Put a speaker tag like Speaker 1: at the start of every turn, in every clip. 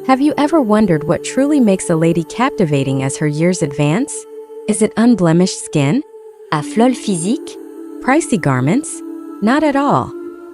Speaker 1: Have you ever wondered what truly makes a lady captivating as her years advance? Is it unblemished skin? A fleur physique? Pricey garments? Not at all.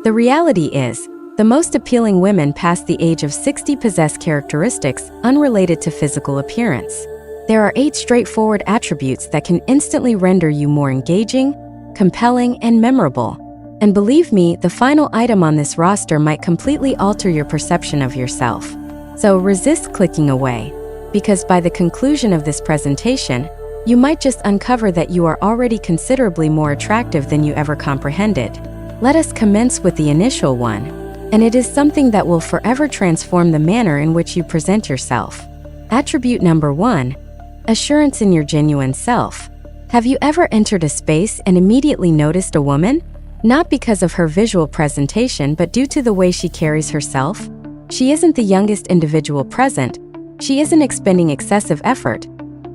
Speaker 1: The reality is, the most appealing women past the age of 60 possess characteristics unrelated to physical appearance. There are 8 straightforward attributes that can instantly render you more engaging, compelling, and memorable. And believe me, the final item on this roster might completely alter your perception of yourself. So resist clicking away, because by the conclusion of this presentation, you might just uncover that you are already considerably more attractive than you ever comprehended. Let us commence with the initial one, and it is something that will forever transform the manner in which you present yourself. Attribute number 1, assurance in your genuine self. Have you ever entered a space and immediately noticed a woman? Not because of her visual presentation, but due to the way she carries herself? She isn't the youngest individual present, she isn't expending excessive effort,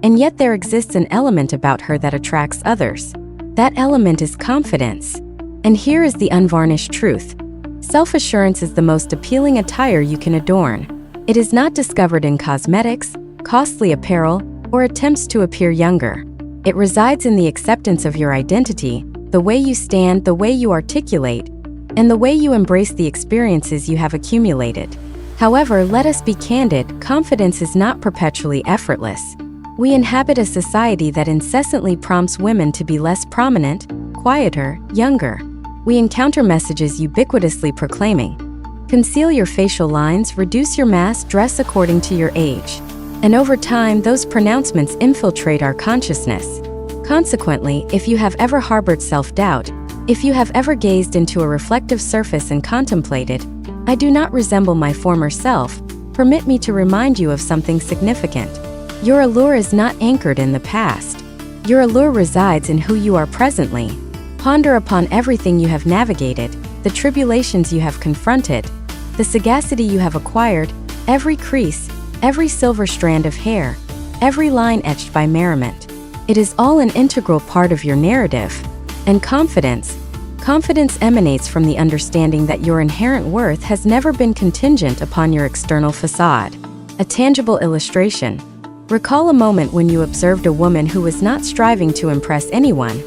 Speaker 1: and yet there exists an element about her that attracts others. That element is confidence. And here is the unvarnished truth. Self-assurance is the most appealing attire you can adorn. It is not discovered in cosmetics, costly apparel, or attempts to appear younger. It resides in the acceptance of your identity, the way you stand, the way you articulate, and the way you embrace the experiences you have accumulated. However, let us be candid, confidence is not perpetually effortless. We inhabit a society that incessantly prompts women to be less prominent, quieter, younger. We encounter messages ubiquitously proclaiming, conceal your facial lines, reduce your mass, dress according to your age. And over time, those pronouncements infiltrate our consciousness. Consequently, if you have ever harbored self-doubt, if you have ever gazed into a reflective surface and contemplated, I do not resemble my former self, permit me to remind you of something significant. Your allure is not anchored in the past. Your allure resides in who you are presently. Ponder upon everything you have navigated, the tribulations you have confronted, the sagacity you have acquired, every crease, every silver strand of hair, every line etched by merriment. It is all an integral part of your narrative. And confidence emanates from the understanding that your inherent worth has never been contingent upon your external facade. A tangible illustration. Recall a moment when you observed a woman who was not striving to impress anyone,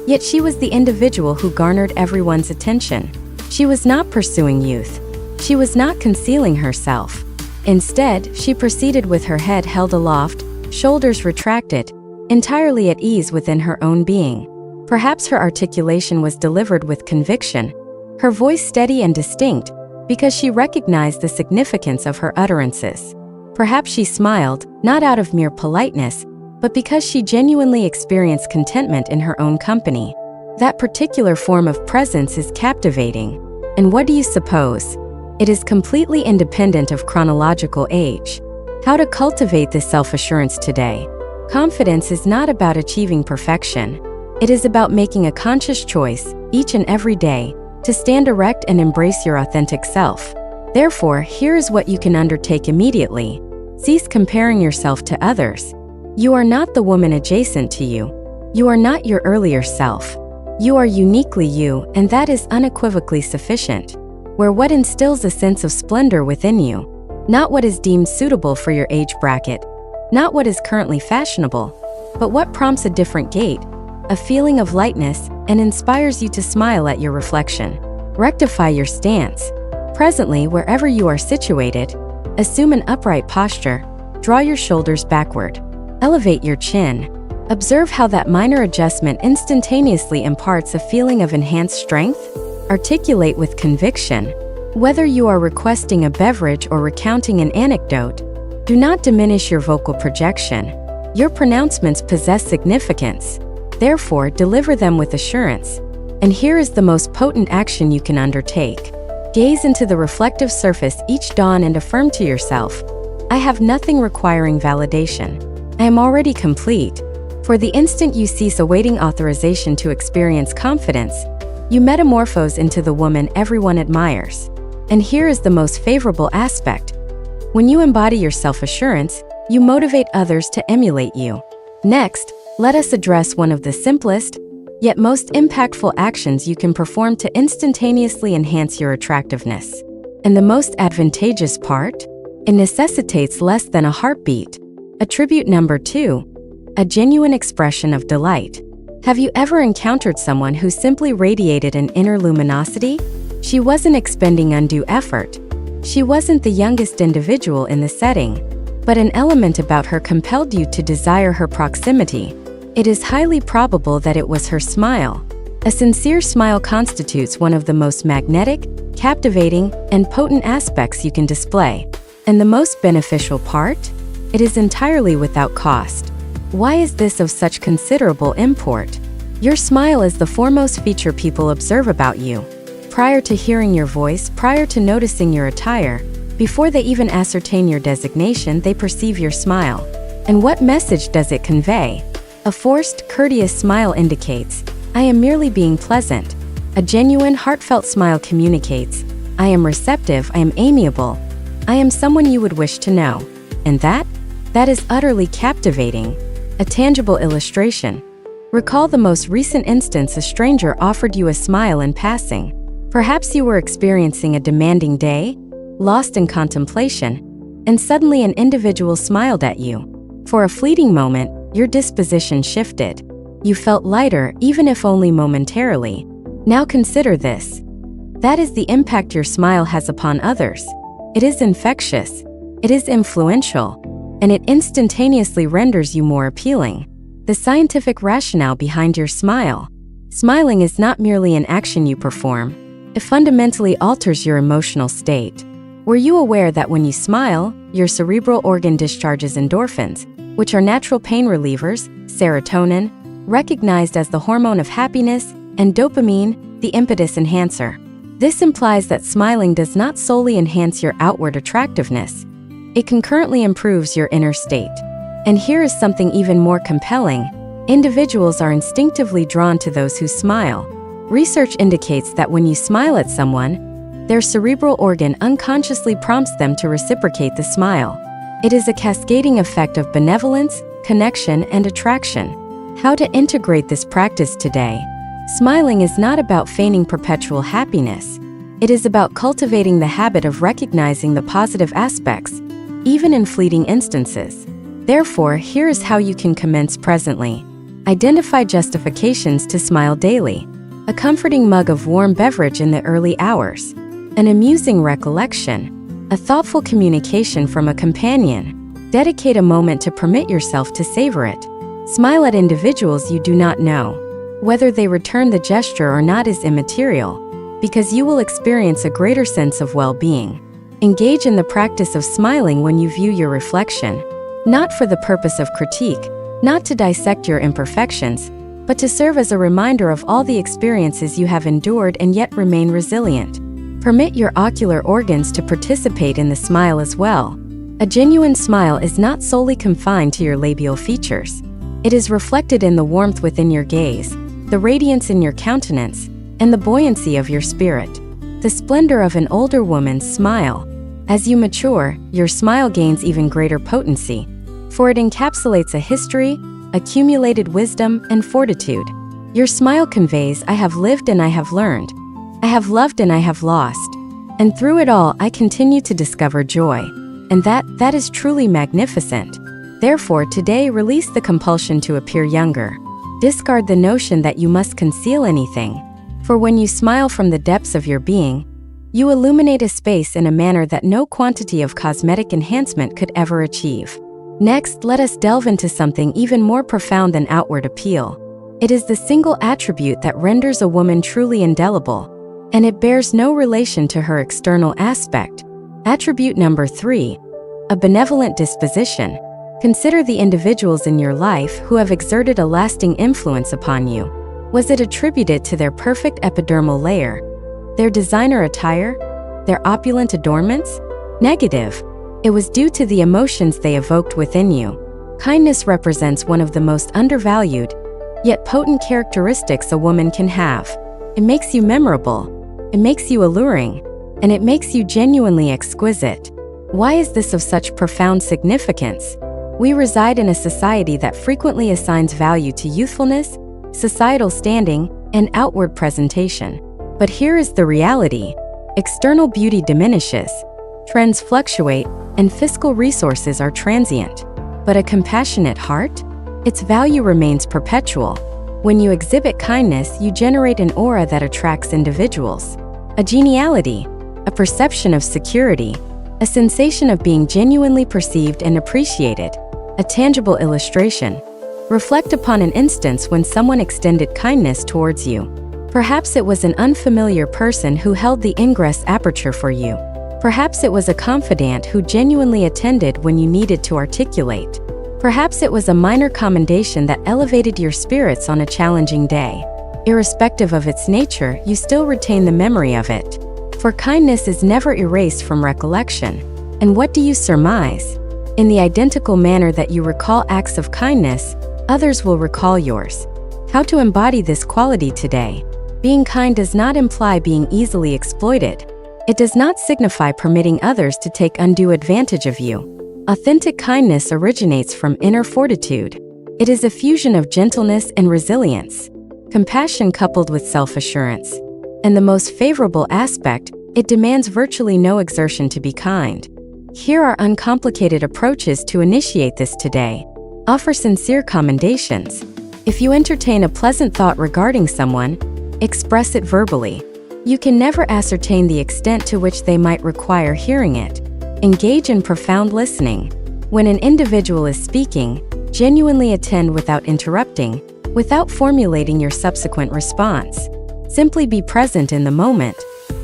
Speaker 1: yet she was the individual who garnered everyone's attention. She was not pursuing youth. She was not concealing herself. Instead, she proceeded with her head held aloft, shoulders retracted, entirely at ease within her own being. Perhaps her articulation was delivered with conviction, her voice steady and distinct, because she recognized the significance of her utterances. Perhaps she smiled, not out of mere politeness, but because she genuinely experienced contentment in her own company. That particular form of presence is captivating. And what do you suppose? It is completely independent of chronological age. How to cultivate this self-assurance today? Confidence is not about achieving perfection. It is about making a conscious choice, each and every day, to stand erect and embrace your authentic self. Therefore, here is what you can undertake immediately. Cease comparing yourself to others. You are not the woman adjacent to you. You are not your earlier self. You are uniquely you, and that is unequivocally sufficient. Where what instills a sense of splendor within you, not what is deemed suitable for your age bracket, not what is currently fashionable, but what prompts a different gait, a feeling of lightness, and inspires you to smile at your reflection. Rectify your stance. Presently, wherever you are situated, assume an upright posture, draw your shoulders backward, elevate your chin. Observe how that minor adjustment instantaneously imparts a feeling of enhanced strength. Articulate with conviction. Whether you are requesting a beverage or recounting an anecdote, do not diminish your vocal projection. Your pronouncements possess significance. Therefore, deliver them with assurance. And here is the most potent action you can undertake. Gaze into the reflective surface each dawn and affirm to yourself, I have nothing requiring validation. I am already complete. For the instant you cease awaiting authorization to experience confidence, you metamorphose into the woman everyone admires. And here is the most favorable aspect. When you embody your self-assurance, you motivate others to emulate you. Next, let us address one of the simplest, yet most impactful actions you can perform to instantaneously enhance your attractiveness. And the most advantageous part? It necessitates less than a heartbeat. Attribute number 2, a genuine expression of delight. Have you ever encountered someone who simply radiated an inner luminosity? She wasn't expending undue effort. She wasn't the youngest individual in the setting, but an element about her compelled you to desire her proximity. It is highly probable that it was her smile. A sincere smile constitutes one of the most magnetic, captivating, and potent aspects you can display. And the most beneficial part? It is entirely without cost. Why is this of such considerable import? Your smile is the foremost feature people observe about you. Prior to hearing your voice, prior to noticing your attire, before they even ascertain your designation, they perceive your smile. And what message does it convey? A forced, courteous smile indicates, I am merely being pleasant. A genuine, heartfelt smile communicates, I am receptive, I am amiable, I am someone you would wish to know. And that is utterly captivating. A tangible illustration. Recall the most recent instance a stranger offered you a smile in passing. Perhaps you were experiencing a demanding day, lost in contemplation, and suddenly an individual smiled at you. For a fleeting moment, your disposition shifted. You felt lighter, even if only momentarily. Now consider this. That is the impact your smile has upon others. It is infectious, it is influential, and it instantaneously renders you more appealing. The scientific rationale behind your smile. Smiling is not merely an action you perform. It fundamentally alters your emotional state. Were you aware that when you smile, your cerebral organ discharges endorphins, which are natural pain relievers, serotonin, recognized as the hormone of happiness, and dopamine, the impetus enhancer? This implies that smiling does not solely enhance your outward attractiveness. It concurrently improves your inner state. And here is something even more compelling. Individuals are instinctively drawn to those who smile. Research indicates that when you smile at someone, their cerebral organ unconsciously prompts them to reciprocate the smile. It is a cascading effect of benevolence, connection, and attraction. How to integrate this practice today? Smiling is not about feigning perpetual happiness. It is about cultivating the habit of recognizing the positive aspects, even in fleeting instances. Therefore, here is how you can commence presently. Identify justifications to smile daily. A comforting mug of warm beverage in the early hours. An amusing recollection. A thoughtful communication from a companion. Dedicate a moment to permit yourself to savor it. Smile at individuals you do not know. Whether they return the gesture or not is immaterial, because you will experience a greater sense of well-being. Engage in the practice of smiling when you view your reflection, not for the purpose of critique, not to dissect your imperfections, but to serve as a reminder of all the experiences you have endured and yet remain resilient. Permit your ocular organs to participate in the smile as well. A genuine smile is not solely confined to your labial features. It is reflected in the warmth within your gaze, the radiance in your countenance, and the buoyancy of your spirit. The splendor of an older woman's smile. As you mature, your smile gains even greater potency, for it encapsulates a history, accumulated wisdom, and fortitude. Your smile conveys, I have lived and I have learned. I have loved and I have lost. And through it all, I continue to discover joy. And that is truly magnificent. Therefore, today, release the compulsion to appear younger. Discard the notion that you must conceal anything. For when you smile from the depths of your being, you illuminate a space in a manner that no quantity of cosmetic enhancement could ever achieve. Next, let us delve into something even more profound than outward appeal. It is the single attribute that renders a woman truly indelible, and it bears no relation to her external aspect. Attribute number 3, a benevolent disposition. Consider the individuals in your life who have exerted a lasting influence upon you. Was it attributed to their perfect epidermal layer, their designer attire, their opulent adornments? Negative. It was due to the emotions they evoked within you. Kindness represents one of the most undervalued, yet potent characteristics a woman can have. It makes you memorable, it makes you alluring, and it makes you genuinely exquisite. Why is this of such profound significance? We reside in a society that frequently assigns value to youthfulness, societal standing, and outward presentation. But here is the reality. External beauty diminishes. Trends fluctuate, and fiscal resources are transient. But a compassionate heart? Its value remains perpetual. When you exhibit kindness, you generate an aura that attracts individuals. A geniality, a perception of security, a sensation of being genuinely perceived and appreciated. A tangible illustration. Reflect upon an instance when someone extended kindness towards you. Perhaps it was an unfamiliar person who held the ingress aperture for you. Perhaps it was a confidant who genuinely attended when you needed to articulate. Perhaps it was a minor commendation that elevated your spirits on a challenging day. Irrespective of its nature, you still retain the memory of it. For kindness is never erased from recollection. And what do you surmise? In the identical manner that you recall acts of kindness, others will recall yours. How to embody this quality today? Being kind does not imply being easily exploited. It does not signify permitting others to take undue advantage of you. Authentic kindness originates from inner fortitude. It is a fusion of gentleness and resilience, compassion coupled with self-assurance. And the most favorable aspect, it demands virtually no exertion to be kind. Here are uncomplicated approaches to initiate this today. Offer sincere commendations. If you entertain a pleasant thought regarding someone, express it verbally. You can never ascertain the extent to which they might require hearing it. Engage in profound listening. When an individual is speaking, genuinely attend without interrupting, without formulating your subsequent response. Simply be present in the moment.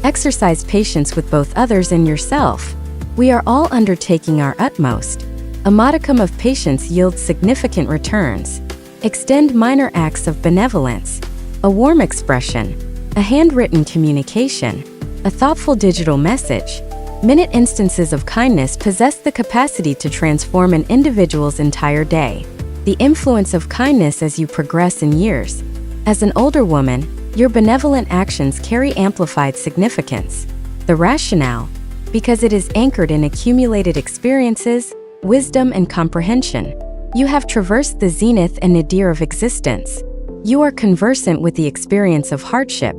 Speaker 1: Exercise patience with both others and yourself. We are all undertaking our utmost. A modicum of patience yields significant returns. Extend minor acts of benevolence. A warm expression, a handwritten communication, a thoughtful digital message. Minute instances of kindness possess the capacity to transform an individual's entire day. The influence of kindness as you progress in years. As an older woman, your benevolent actions carry amplified significance. The rationale, because it is anchored in accumulated experiences, wisdom, and comprehension. You have traversed the zenith and nadir of existence. You are conversant with the experience of hardship.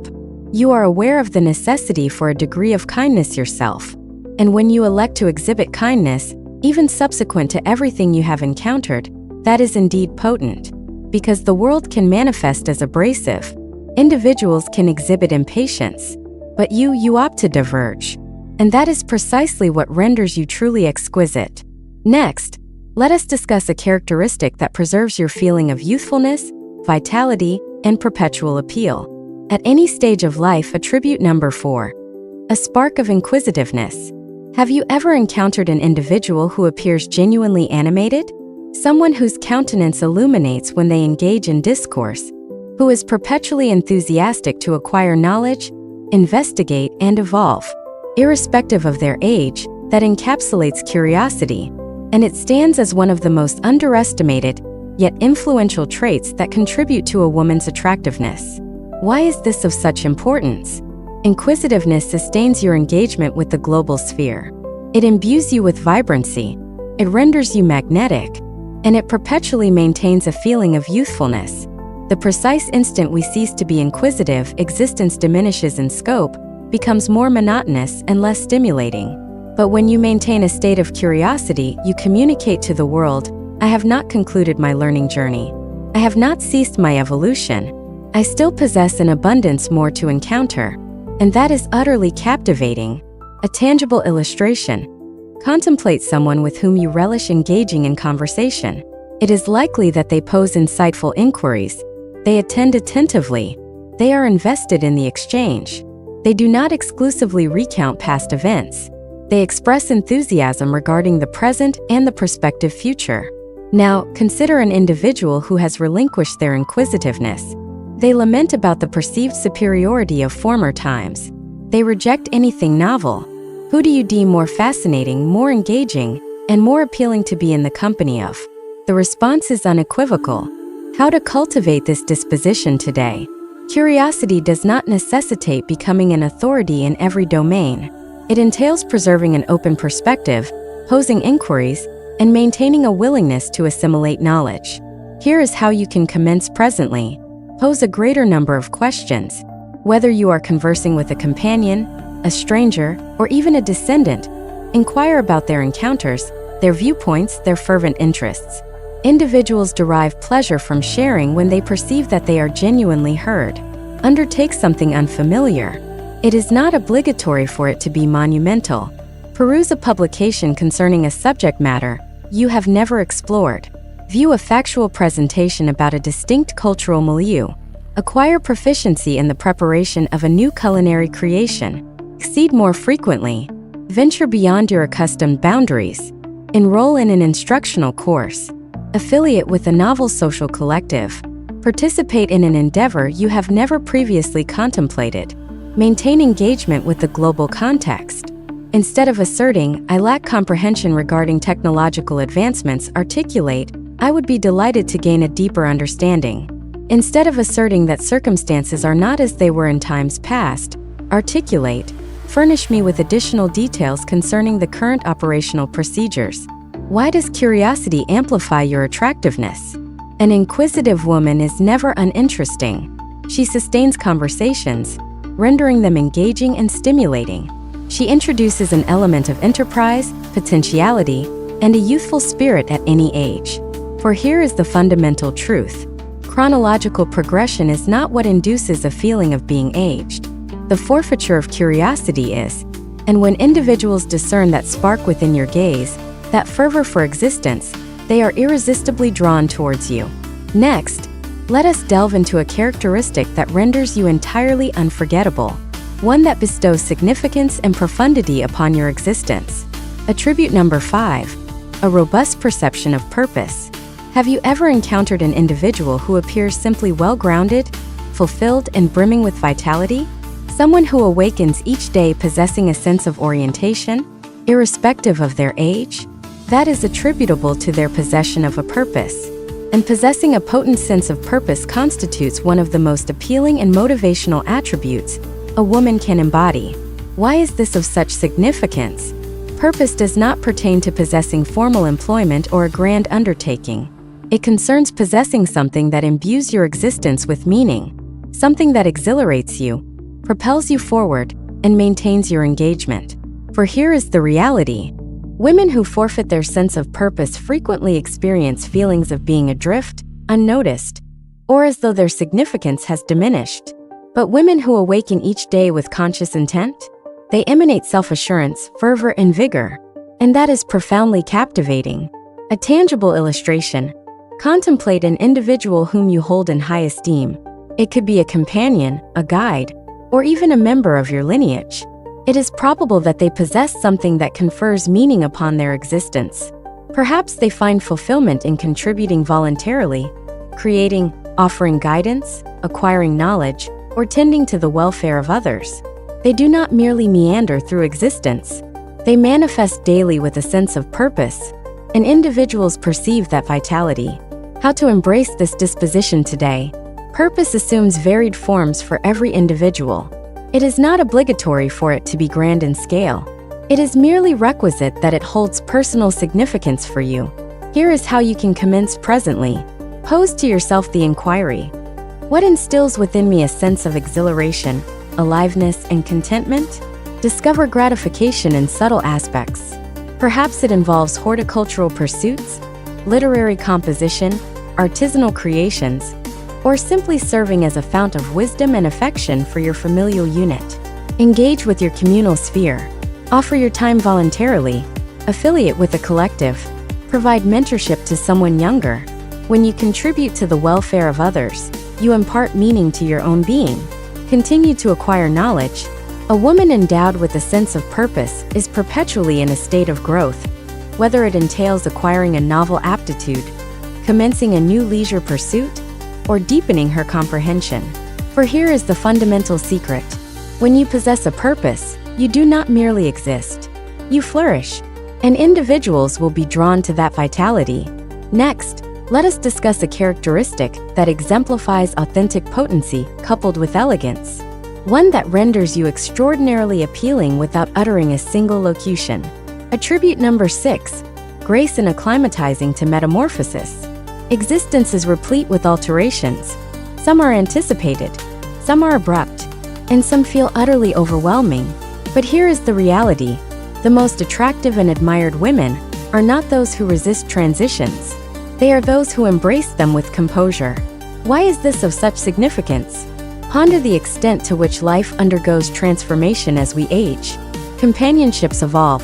Speaker 1: You are aware of the necessity for a degree of kindness yourself. And when you elect to exhibit kindness, even subsequent to everything you have encountered, that is indeed potent. Because the world can manifest as abrasive. Individuals can exhibit impatience. But you opt to diverge. And that is precisely what renders you truly exquisite. Next, let us discuss a characteristic that preserves your feeling of youthfulness, vitality, and perpetual appeal. At any stage of life, attribute number 4. A spark of inquisitiveness. Have you ever encountered an individual who appears genuinely animated? Someone whose countenance illuminates when they engage in discourse, who is perpetually enthusiastic to acquire knowledge, investigate, and evolve. Irrespective of their age, that encapsulates curiosity, and it stands as one of the most underestimated, yet influential traits that contribute to a woman's attractiveness. Why is this of such importance? Inquisitiveness sustains your engagement with the global sphere. It imbues you with vibrancy, it renders you magnetic, and it perpetually maintains a feeling of youthfulness. The precise instant we cease to be inquisitive, existence diminishes in scope, becomes more monotonous and less stimulating. But when you maintain a state of curiosity, you communicate to the world, I have not concluded my learning journey. I have not ceased my evolution. I still possess an abundance more to encounter. And that is utterly captivating. A tangible illustration. Contemplate someone with whom you relish engaging in conversation. It is likely that they pose insightful inquiries. They attend attentively. They are invested in the exchange. They do not exclusively recount past events. They express enthusiasm regarding the present and the prospective future. Now, consider an individual who has relinquished their inquisitiveness. They lament about the perceived superiority of former times. They reject anything novel. Who do you deem more fascinating, more engaging, and more appealing to be in the company of? The response is unequivocal. How to cultivate this disposition today? Curiosity does not necessitate becoming an authority in every domain. It entails preserving an open perspective, posing inquiries, and maintaining a willingness to assimilate knowledge. Here is how you can commence presently. Pose a greater number of questions. Whether you are conversing with a companion, a stranger, or even a descendant, Inquire about their encounters, their viewpoints, their fervent interests. Individuals derive pleasure from sharing when they perceive that they are genuinely heard. Undertake something unfamiliar. It is not obligatory for it to be monumental. Peruse a publication concerning a subject matter you have never explored. View a factual presentation about a distinct cultural milieu. Acquire proficiency in the preparation of a new culinary creation. Exceed more frequently. Venture beyond your accustomed boundaries. Enroll in an instructional course. Affiliate with a novel social collective. Participate in an endeavor you have never previously contemplated. Maintain engagement with the global context. Instead of asserting, "I lack comprehension regarding technological advancements," articulate, "I would be delighted to gain a deeper understanding." Instead of asserting that circumstances are not as they were in times past, articulate, "Furnish me with additional details concerning the current operational procedures." Why does curiosity amplify your attractiveness? An inquisitive woman is never uninteresting. She sustains conversations, rendering them engaging and stimulating. She introduces an element of enterprise, potentiality, and a youthful spirit at any age. For here is the fundamental truth. Chronological progression is not what induces a feeling of being aged. The forfeiture of curiosity is, and when individuals discern that spark within your gaze, that fervor for existence, they are irresistibly drawn towards you. Next, let us delve into a characteristic that renders you entirely unforgettable, one that bestows significance and profundity upon your existence. Attribute number 5, a robust perception of purpose. Have you ever encountered an individual who appears simply well-grounded, fulfilled, and brimming with vitality? Someone who awakens each day possessing a sense of orientation, irrespective of their age? That is attributable to their possession of a purpose. And possessing a potent sense of purpose constitutes one of the most appealing and motivational attributes a woman can embody. Why is this of such significance? Purpose does not pertain to possessing formal employment or a grand undertaking. It concerns possessing something that imbues your existence with meaning, something that exhilarates you, propels you forward, and maintains your engagement. For here is the reality. Women who forfeit their sense of purpose frequently experience feelings of being adrift, unnoticed, or as though their significance has diminished. But women who awaken each day with conscious intent, they emanate self-assurance, fervor, and vigor, and that is profoundly captivating. A tangible illustration: contemplate an individual whom you hold in high esteem. It could be a companion, a guide, or even a member of your lineage. It is probable that they possess something that confers meaning upon their existence. Perhaps they find fulfillment in contributing voluntarily, creating, offering guidance, acquiring knowledge, or tending to the welfare of others. They do not merely meander through existence. They manifest daily with a sense of purpose, and individuals perceive that vitality. How to embrace this disposition today? Purpose assumes varied forms for every individual. It is not obligatory for it to be grand in scale. It is merely requisite that it holds personal significance for you. Here is how you can commence presently. Pose to yourself the inquiry: what instills within me a sense of exhilaration, aliveness, and contentment? Discover gratification in subtle aspects. Perhaps it involves horticultural pursuits, literary composition, artisanal creations, or simply serving as a fount of wisdom and affection for your familial unit. Engage with your communal sphere. Offer your time voluntarily. Affiliate with a collective. Provide mentorship to someone younger. When you contribute to the welfare of others, you impart meaning to your own being. Continue to acquire knowledge. A woman endowed with a sense of purpose is perpetually in a state of growth, whether it entails acquiring a novel aptitude, commencing a new leisure pursuit, or deepening her comprehension. For here is the fundamental secret. When you possess a purpose, you do not merely exist. You flourish, and individuals will be drawn to that vitality. Next, let us discuss a characteristic that exemplifies authentic potency coupled with elegance, one that renders you extraordinarily appealing without uttering a single locution. Attribute number 6, grace in acclimatizing to metamorphosis. Existence is replete with alterations. Some are anticipated, some are abrupt, and some feel utterly overwhelming. But here is the reality. The most attractive and admired women are not those who resist transitions. They are those who embrace them with composure. Why is this of such significance? Ponder the extent to which life undergoes transformation as we age. Companionships evolve.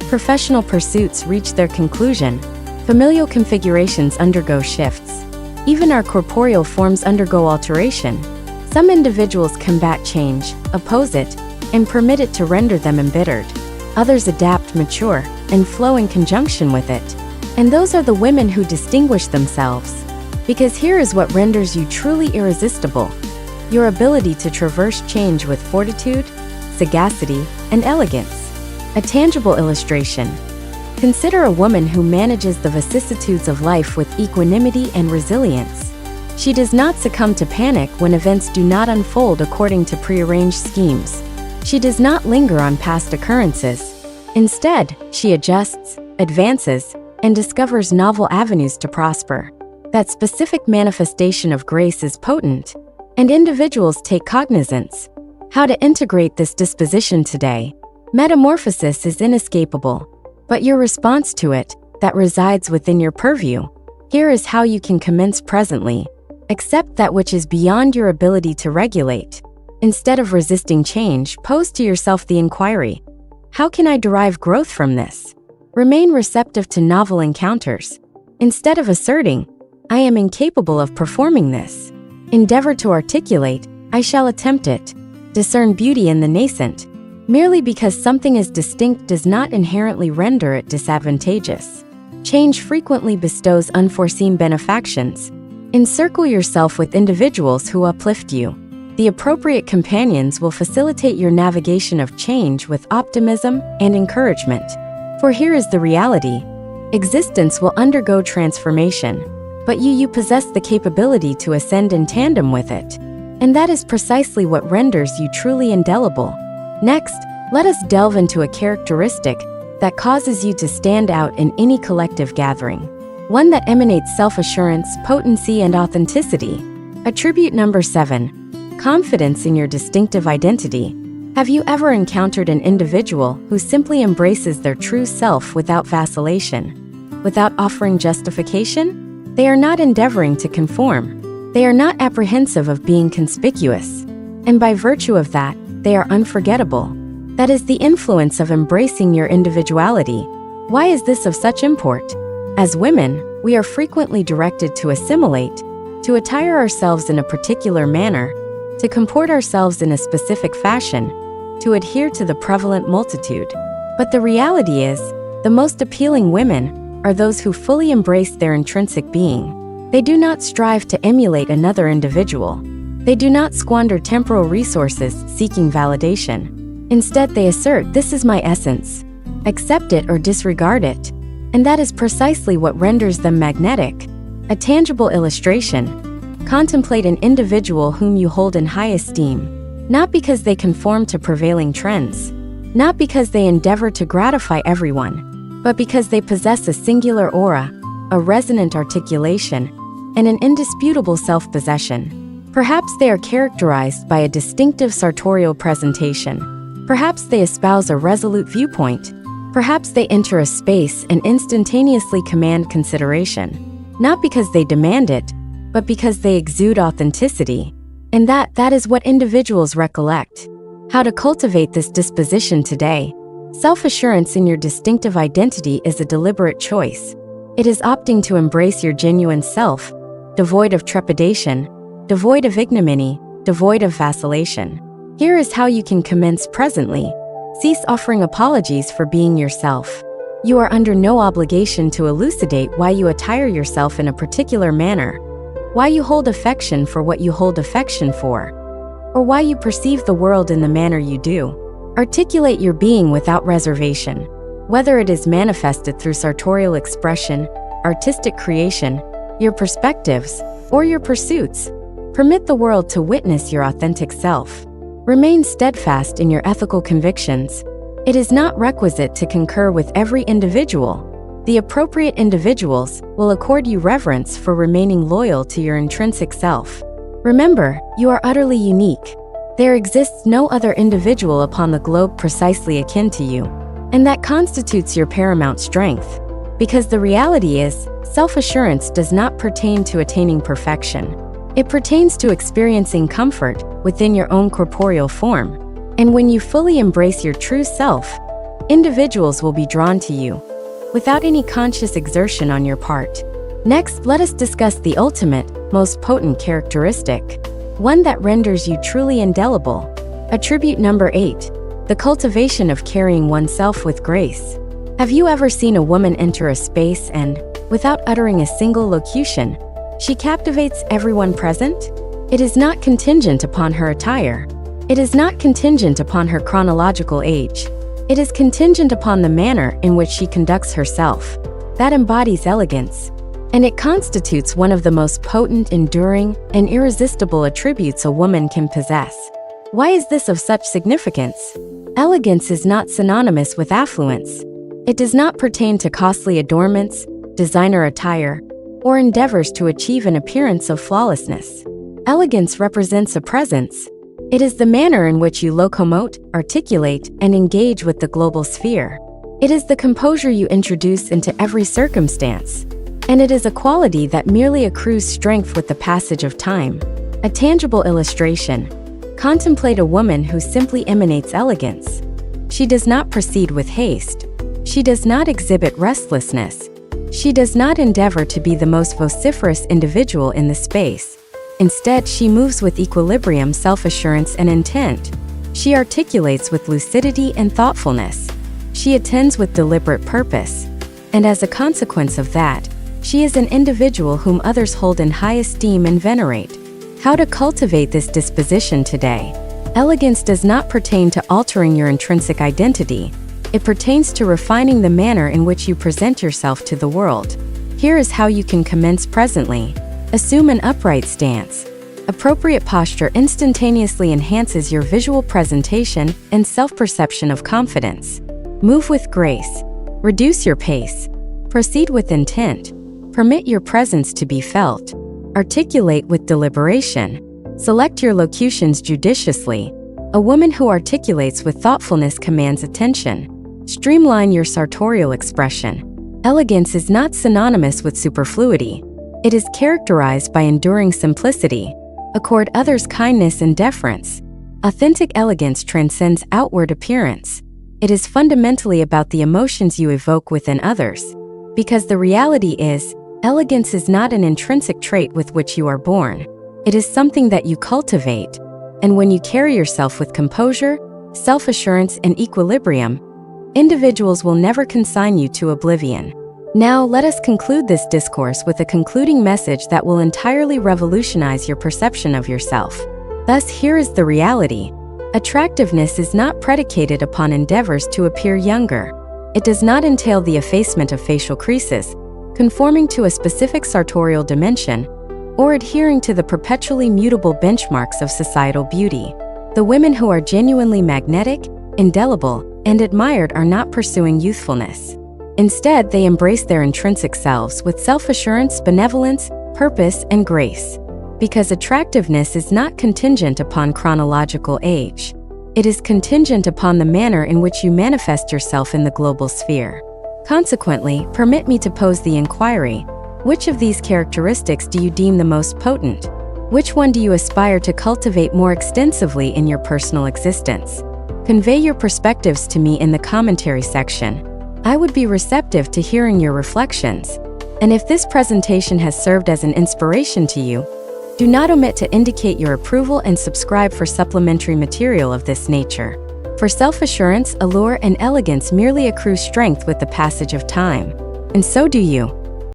Speaker 1: Professional pursuits reach their conclusion. Familial configurations undergo shifts. Even our corporeal forms undergo alteration. Some individuals combat change, oppose it, and permit it to render them embittered. Others adapt, mature, and flow in conjunction with it. And those are the women who distinguish themselves. Because here is what renders you truly irresistible: your ability to traverse change with fortitude, sagacity, and elegance. A tangible illustration. Consider a woman who manages the vicissitudes of life with equanimity and resilience. She does not succumb to panic when events do not unfold according to prearranged schemes. She does not linger on past occurrences. Instead, she adjusts, advances, and discovers novel avenues to prosper. That specific manifestation of grace is potent, and individuals take cognizance. How to integrate this disposition today? Metamorphosis is inescapable, but your response to it, that resides within your purview. Here is how you can commence presently. Accept that which is beyond your ability to regulate. Instead of resisting change, pose to yourself the inquiry: how can I derive growth from this? Remain receptive to novel encounters. Instead of asserting, I am incapable of performing this, endeavor to articulate, I shall attempt it. Discern beauty in the nascent. Merely because something is distinct does not inherently render it disadvantageous. Change frequently bestows unforeseen benefactions. Encircle yourself with individuals who uplift you. The appropriate companions will facilitate your navigation of change with optimism and encouragement. For here is the reality: existence will undergo transformation, but you possess the capability to ascend in tandem with it. And that is precisely what renders you truly indelible. Next, let us delve into a characteristic that causes you to stand out in any collective gathering. One that emanates self-assurance, potency, and authenticity. Attribute number 7. Confidence in your distinctive identity. Have you ever encountered an individual who simply embraces their true self without vacillation, without offering justification? They are not endeavoring to conform. They are not apprehensive of being conspicuous. And by virtue of that, they are unforgettable. That is the influence of embracing your individuality. Why is this of such import? As women, we are frequently directed to assimilate, to attire ourselves in a particular manner, to comport ourselves in a specific fashion, to adhere to the prevalent multitude. But the reality is, the most appealing women are those who fully embrace their intrinsic being. They do not strive to emulate another individual. They do not squander temporal resources seeking validation. Instead, they assert, "This is my essence. Accept it or disregard it." And that is precisely what renders them magnetic. A tangible illustration. Contemplate an individual whom you hold in high esteem, not because they conform to prevailing trends, not because they endeavor to gratify everyone, but because they possess a singular aura, a resonant articulation, and an indisputable self-possession. Perhaps they are characterized by a distinctive sartorial presentation. Perhaps they espouse a resolute viewpoint. Perhaps they enter a space and instantaneously command consideration, not because they demand it, but because they exude authenticity. And that is what individuals recollect. How to cultivate this disposition today? Self-assurance in your distinctive identity is a deliberate choice. It is opting to embrace your genuine self, devoid of trepidation, devoid of ignominy, devoid of vacillation. Here is how you can commence presently. Cease offering apologies for being yourself. You are under no obligation to elucidate why you attire yourself in a particular manner, why you hold affection for what you hold affection for, or why you perceive the world in the manner you do. Articulate your being without reservation, whether it is manifested through sartorial expression, artistic creation, your perspectives, or your pursuits. Permit the world to witness your authentic self. Remain steadfast in your ethical convictions. It is not requisite to concur with every individual. The appropriate individuals will accord you reverence for remaining loyal to your intrinsic self. Remember, you are utterly unique. There exists no other individual upon the globe precisely akin to you. And that constitutes your paramount strength. Because the reality is, self-assurance does not pertain to attaining perfection. It pertains to experiencing comfort within your own corporeal form. And when you fully embrace your true self, individuals will be drawn to you without any conscious exertion on your part. Next, let us discuss the ultimate, most potent characteristic, one that renders you truly indelible. Attribute number 8, the cultivation of carrying oneself with grace. Have you ever seen a woman enter a space and, without uttering a single locution, she captivates everyone present? It is not contingent upon her attire. It is not contingent upon her chronological age. It is contingent upon the manner in which she conducts herself. That embodies elegance. And it constitutes one of the most potent, enduring, and irresistible attributes a woman can possess. Why is this of such significance? Elegance is not synonymous with affluence. It does not pertain to costly adornments, designer attire, or endeavors to achieve an appearance of flawlessness. Elegance represents a presence. It is the manner in which you locomote, articulate, and engage with the global sphere. It is the composure you introduce into every circumstance. And it is a quality that merely accrues strength with the passage of time. A tangible illustration. Contemplate a woman who simply emanates elegance. She does not proceed with haste. She does not exhibit restlessness. She does not endeavor to be the most vociferous individual in the space. Instead, she moves with equilibrium, self-assurance, and intent. She articulates with lucidity and thoughtfulness. She attends with deliberate purpose. And as a consequence of that, she is an individual whom others hold in high esteem and venerate. How to cultivate this disposition today? Elegance does not pertain to altering your intrinsic identity. It pertains to refining the manner in which you present yourself to the world. Here is how you can commence presently. Assume an upright stance. Appropriate posture instantaneously enhances your visual presentation and self-perception of confidence. Move with grace. Reduce your pace. Proceed with intent. Permit your presence to be felt. Articulate with deliberation. Select your locutions judiciously. A woman who articulates with thoughtfulness commands attention. Streamline your sartorial expression. Elegance is not synonymous with superfluity. It is characterized by enduring simplicity. Accord others kindness and deference. Authentic elegance transcends outward appearance. It is fundamentally about the emotions you evoke within others. Because the reality is, elegance is not an intrinsic trait with which you are born. It is something that you cultivate. And when you carry yourself with composure, self-assurance, and equilibrium, individuals will never consign you to oblivion. Now, let us conclude this discourse with a concluding message that will entirely revolutionize your perception of yourself. Thus, here is the reality. Attractiveness is not predicated upon endeavors to appear younger. It does not entail the effacement of facial creases, conforming to a specific sartorial dimension, or adhering to the perpetually mutable benchmarks of societal beauty. The women who are genuinely magnetic, indelible, and admired are not pursuing youthfulness. Instead, they embrace their intrinsic selves with self-assurance, benevolence, purpose, and grace. Because attractiveness is not contingent upon chronological age. It is contingent upon the manner in which you manifest yourself in the global sphere. Consequently, permit me to pose the inquiry: which of these characteristics do you deem the most potent? Which one do you aspire to cultivate more extensively in your personal existence? Convey your perspectives to me in the commentary section. I would be receptive to hearing your reflections. And if this presentation has served as an inspiration to you, do not omit to indicate your approval and subscribe for supplementary material of this nature. For self-assurance, allure, and elegance merely accrue strength with the passage of time. And so do you.